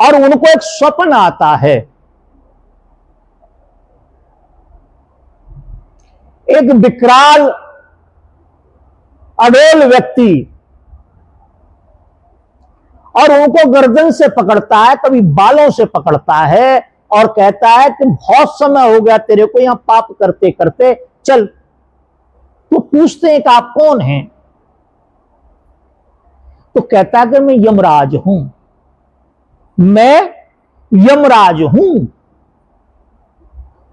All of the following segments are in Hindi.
और उनको एक स्वप्न आता है। एक विकराल अडोल व्यक्ति और उनको गर्दन से पकड़ता है, कभी बालों से पकड़ता है और कहता है कि बहुत समय हो गया तेरे को यहां पाप करते करते, चल। तो पूछते हैं कि आप कौन हैं? तो कहता है कि मैं यमराज हूं, मैं यमराज हूं।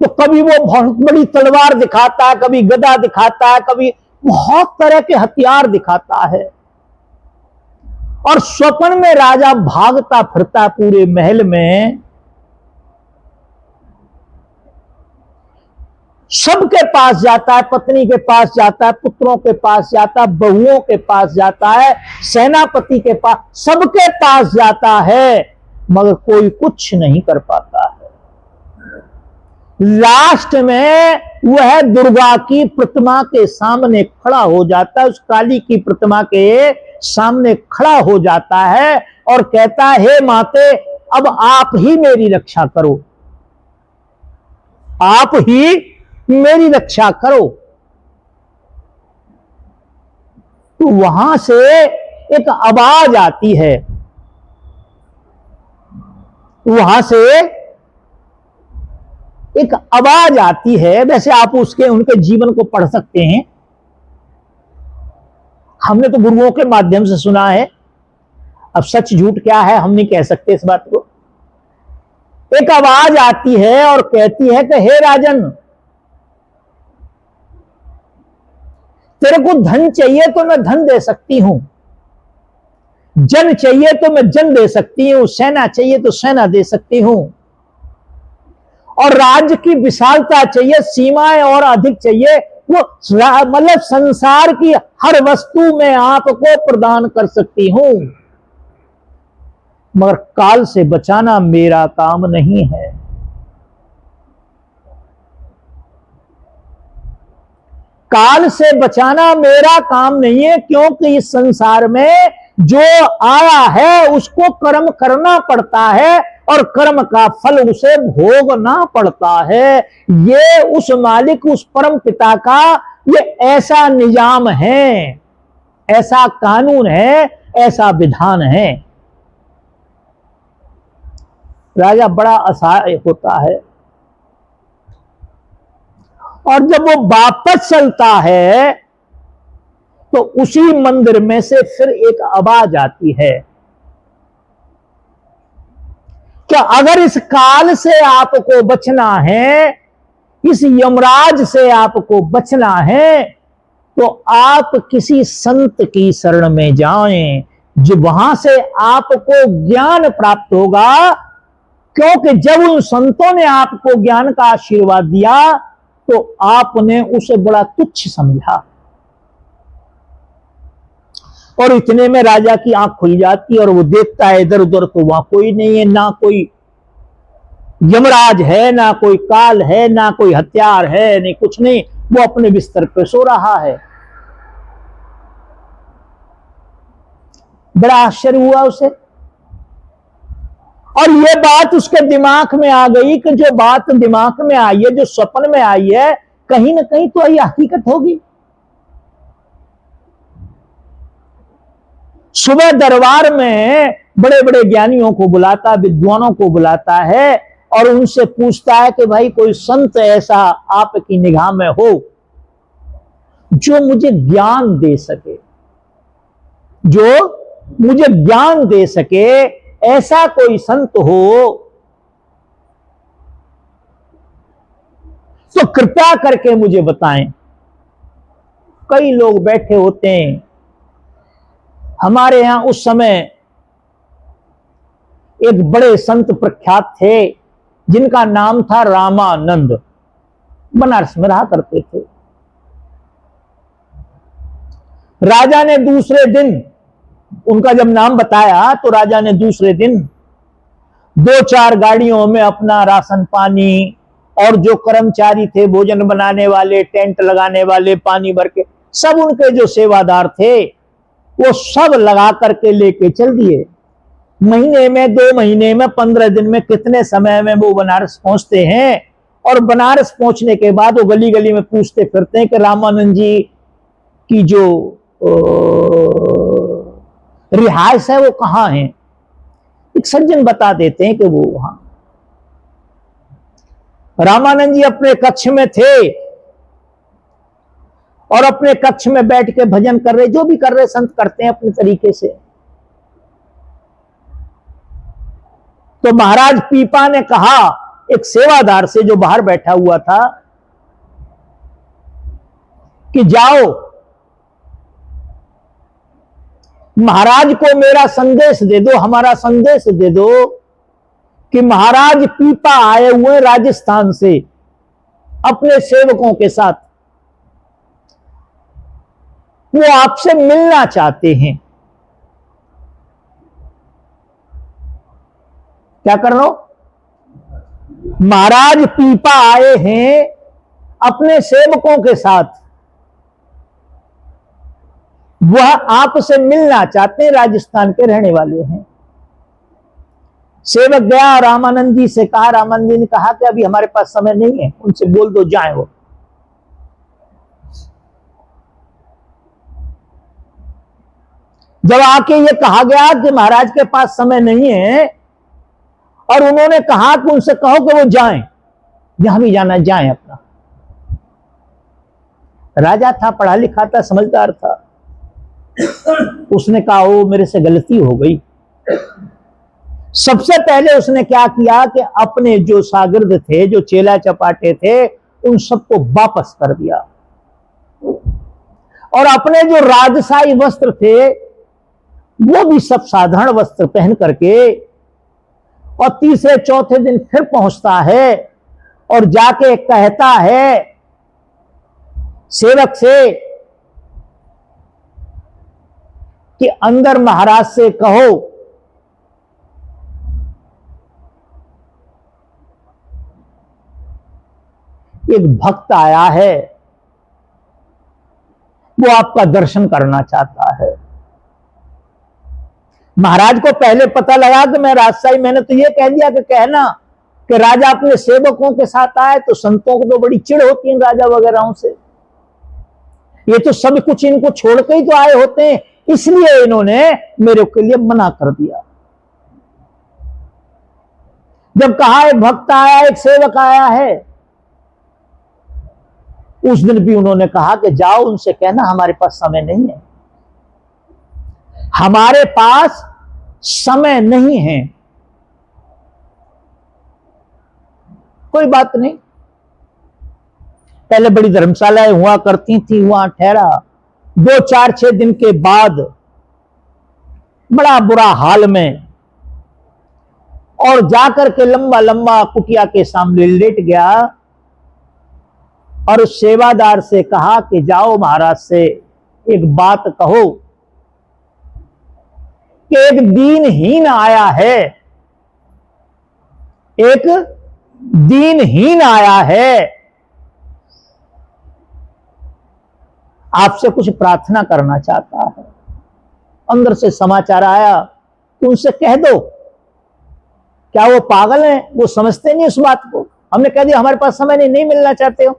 तो कभी वो बहुत बड़ी तलवार दिखाता है, कभी गदा दिखाता है, कभी बहुत तरह के हथियार दिखाता है। और स्वप्न में राजा भागता फिरता पूरे महल में, सबके पास जाता है, पत्नी के पास जाता है, पुत्रों के पास जाता है, बहुओं के पास जाता है, सेनापति के पास, सबके पास जाता है, मगर कोई कुछ नहीं कर पाता है। लास्ट में वह दुर्गा की प्रतिमा के सामने खड़ा हो जाता है, उस काली की प्रतिमा के सामने खड़ा हो जाता है और कहता है, हे माते, अब आप ही मेरी रक्षा करो, आप ही मेरी रक्षा करो। तो वहां से एक आवाज आती है, वहां से एक आवाज आती है। वैसे आप उनके जीवन को पढ़ सकते हैं, हमने तो गुरुओं के माध्यम से सुना है, अब सच झूठ क्या है हम नहीं कह सकते इस बात को। एक आवाज आती है और कहती है कि हे राजन, तेरे को धन चाहिए तो मैं धन दे सकती हूं, जन चाहिए तो मैं जन दे सकती हूं, सेना चाहिए तो सेना दे सकती हूं, और राज्य की विशालता चाहिए, सीमाएं और अधिक चाहिए, वो मतलब संसार की हर वस्तु में आपको प्रदान कर सकती हूं, मगर काल से बचाना मेरा काम नहीं है। काल से बचाना मेरा काम नहीं है, क्योंकि इस संसार में जो आया है उसको कर्म करना पड़ता है और कर्म का फल उसे भोगना पड़ता है। ये उस मालिक, उस परम पिता का ये ऐसा निजाम है, ऐसा कानून है, ऐसा विधान है। राजा बड़ा असहाय होता है और जब वो वापस चलता है तो उसी मंदिर में से फिर एक आवाज आती है कि अगर इस काल से आपको बचना है, इस यमराज से आपको बचना है, तो आप किसी संत की शरण में जाएं, जो वहां से आपको ज्ञान प्राप्त होगा। क्योंकि जब उन संतों ने आपको ज्ञान का आशीर्वाद दिया तो आपने उसे बड़ा तुच्छ समझा। और इतने में राजा की आंख खुल जाती है और वो देखता है इधर उधर, तो वहां कोई नहीं है, ना कोई यमराज है, ना कोई काल है, ना कोई हथियार है, नहीं कुछ नहीं, वो अपने बिस्तर पे सो रहा है। बड़ा आश्चर्य हुआ उसे, और ये बात उसके दिमाग में आ गई कि जो बात दिमाग में आई है, जो स्वप्न में आई है, कहीं ना कहीं तो ये हकीकत होगी। सुबह दरबार में बड़े बड़े ज्ञानियों को बुलाता, विद्वानों को बुलाता है और उनसे पूछता है कि भाई कोई संत ऐसा आपकी निगाह में हो जो मुझे ज्ञान दे सके, जो मुझे ज्ञान दे सके, ऐसा कोई संत हो तो कृपया करके मुझे बताएं। कई लोग बैठे होते हैं। हमारे यहां उस समय एक बड़े संत प्रख्यात थे जिनका नाम था रामानंद, बनारस में रहा करते थे। राजा ने दूसरे दिन उनका जब नाम बताया तो राजा ने दूसरे दिन 2-4 गाड़ियों में अपना राशन पानी और जो कर्मचारी थे, भोजन बनाने वाले, टेंट लगाने वाले, पानी भर के, सब उनके जो सेवादार थे वो सब लगा करके लेके चल दिए। महीने में, 2 महीने में, 15 दिन में, कितने समय में वो बनारस पहुंचते हैं। और बनारस पहुंचने के बाद वो गली गली में पूछते फिरते हैं कि रामानंद जी की जो रिहाइश है वो कहां है। एक सज्जन बता देते हैं कि वो वहां। रामानंद जी अपने कक्ष में थे और अपने कक्ष में बैठ के भजन कर रहे, जो भी कर रहे संत करते हैं अपने तरीके से। तो महाराज पीपा ने कहा एक सेवादार से जो बाहर बैठा हुआ था कि जाओ महाराज को मेरा संदेश दे दो, हमारा संदेश दे दो कि महाराज पीपा आए हुए राजस्थान से अपने सेवकों के साथ, वो आपसे मिलना चाहते हैं। क्या कर रहे हो? महाराज पीपा आए हैं अपने सेवकों के साथ, वह आपसे मिलना चाहते हैं, राजस्थान के रहने वाले हैं। सेवक गया रामानंद जी से कहा, रामानंद जी ने कहा कि अभी हमारे पास समय नहीं है, उनसे बोल दो जाए वो। जब आके ये कहा गया कि महाराज के पास समय नहीं है और उन्होंने कहा कि उनसे कहो कि वो जाएं, जहां भी जाना जाएं अपना। राजा था, पढ़ा लिखा था, समझदार था। उसने कहा वो मेरे से गलती हो गई। सबसे पहले उसने क्या किया कि अपने जो शागिर्द थे, जो चेला चपाटे थे, उन सबको वापस कर दिया और अपने जो राजशाही वस्त्र थे वो भी सब साधारण वस्त्र पहन करके, और तीसरे चौथे दिन फिर पहुंचता है और जाके कहता है सेवक से कि अंदर महाराज से कहो एक भक्त आया है, वो आपका दर्शन करना चाहता है। महाराज को पहले पता लगा कि मैं राजशाही, मैंने तो ये कह दिया कि कहना कि राजा अपने सेवकों के साथ आए, तो संतों को तो बड़ी चिढ़ होती है राजा वगैरह से। ये तो सब कुछ इनको छोड़ के ही तो आए होते हैं, इसलिए इन्होंने मेरे के लिए मना कर दिया। जब कहा एक भक्त आया, एक सेवक आया है, उस दिन भी उन्होंने कहा कि जाओ उनसे कहना हमारे पास समय नहीं है, हमारे पास समय नहीं है। कोई बात नहीं, पहले बड़ी धर्मशालाएं हुआ करती थी, वहां ठहरा। 2-4-6 दिन के बाद बड़ा बुरा हाल में, और जाकर के लंबा लंबा कुटिया के सामने लेट गया और उस सेवादार से कहा कि जाओ महाराज से एक बात कहो कि एक दीनहीन आया है, एक दीनहीन आया है, आपसे कुछ प्रार्थना करना चाहता है। अंदर से समाचार आया, उनसे कह दो। क्या वो पागल हैं? वो समझते नहीं उस बात को। हमने कह दिया हमारे पास समय नहीं मिलना चाहते हो,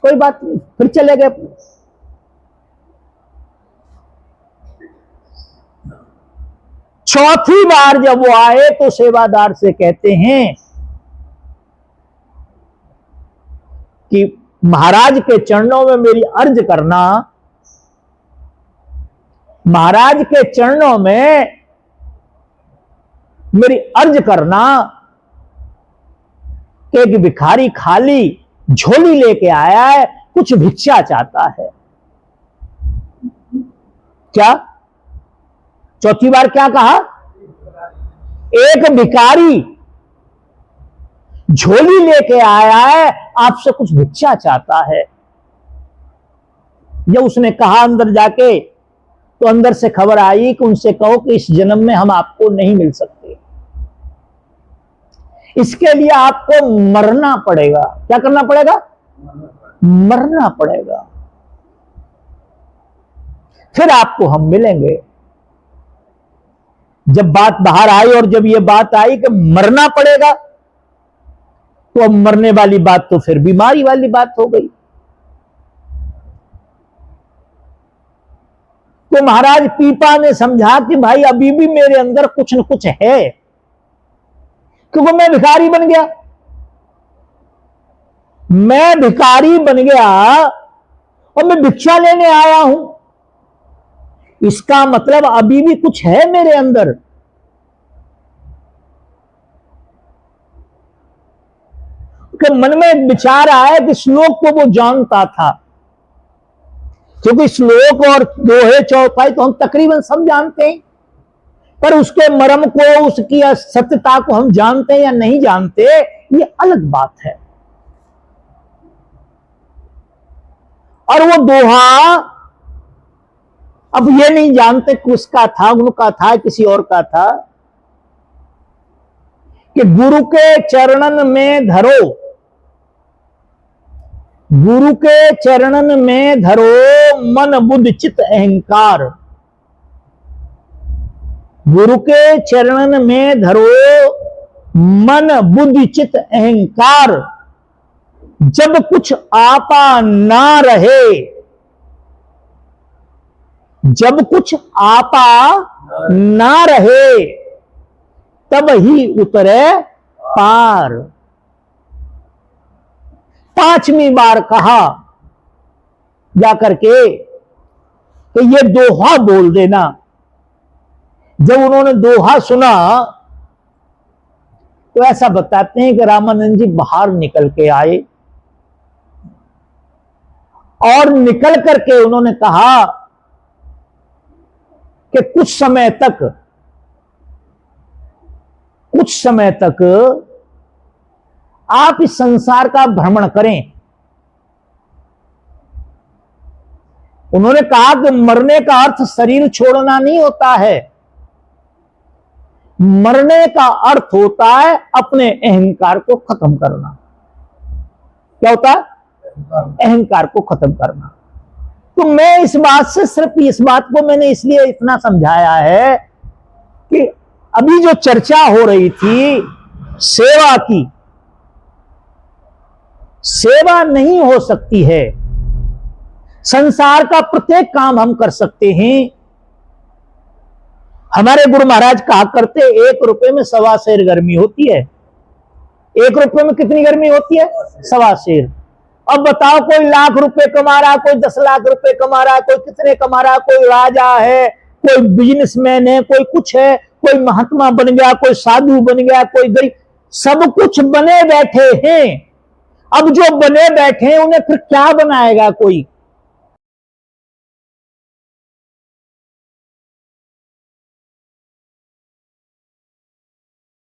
कोई बात नहीं, फिर चले गए। चौथी बार जब वो आए तो सेवादार से कहते हैं कि महाराज के चरणों में मेरी अर्ज करना, महाराज के चरणों में मेरी अर्ज करना कि एक भिखारी खाली झोली लेके आया है, कुछ भिक्षा चाहता है। क्या? चौथी बार क्या कहा? एक भिखारी झोली लेके आया है, आपसे कुछ भिक्षा चाहता है। जब उसने कहा अंदर जाके, तो अंदर से खबर आई कि उनसे कहो कि इस जन्म में हम आपको नहीं मिल सकते, इसके लिए आपको मरना पड़ेगा। क्या करना पड़ेगा? मरना पड़ेगा, फिर आपको हम मिलेंगे। जब बात बाहर आई और जब ये बात आई कि मरना पड़ेगा, तो अब मरने वाली बात तो फिर बीमारी वाली बात हो गई। तो महाराज पीपा ने समझा कि भाई अभी भी मेरे अंदर कुछ न कुछ है, क्योंकि मैं भिखारी बन गया। मैं भिखारी बन गया और मैं भिक्षा लेने आया हूं, इसका मतलब अभी भी कुछ है मेरे अंदर। कि मन में एक विचार आया कि श्लोक को वो जानता था, क्योंकि श्लोक और दोहे चौपाई तो हम तकरीबन सब जानते हैं, पर उसके मर्म को, उसकी सत्यता को हम जानते हैं या नहीं जानते, ये अलग बात है। और वो दोहा अब ये नहीं जानते कि उसका था, उनका था, किसी और का था, कि गुरु के चरणन में धरो, गुरु के चरणन में धरो मन बुद्धि चित अहंकार। गुरु के चरणन में धरो मन बुद्धि चित अहंकार। जब कुछ आपा ना रहे, जब कुछ आपा ना रहे, तब ही उतरे पार। 5वीं बार कहा जाकर के तो ये दोहा बोल देना। जब उन्होंने दोहा सुना तो ऐसा बताते हैं कि रामानंद जी बाहर निकल के आए और निकल करके उन्होंने कहा कि कुछ समय तक आप इस संसार का भ्रमण करें। उन्होंने कहा कि मरने का अर्थ शरीर छोड़ना नहीं होता है, मरने का अर्थ होता है अपने अहंकार को खत्म करना। क्या होता है? अहंकार को खत्म करना। तो मैं इस बात से, सिर्फ इस बात को मैंने इसलिए इतना समझाया है कि अभी जो चर्चा हो रही थी सेवा की, सेवा नहीं हो सकती है। संसार का प्रत्येक काम हम कर सकते हैं। हमारे गुरु महाराज कहा करते, 1 रुपए में 1.25 सेर गर्मी होती है। 1 रुपए में कितनी गर्मी होती है? 1.25 सेर। अब बताओ, कोई लाख रुपए कमा रहा, कोई 10 लाख रुपए कमा रहा, कोई कितने कमा रहा, कोई राजा है, कोई बिजनेसमैन है, कोई कुछ है, कोई महात्मा बन गया, कोई साधु बन गया, कोई गरीब, सब कुछ बने बैठे हैं। अब जो बने बैठे हैं उन्हें फिर क्या बनाएगा कोई?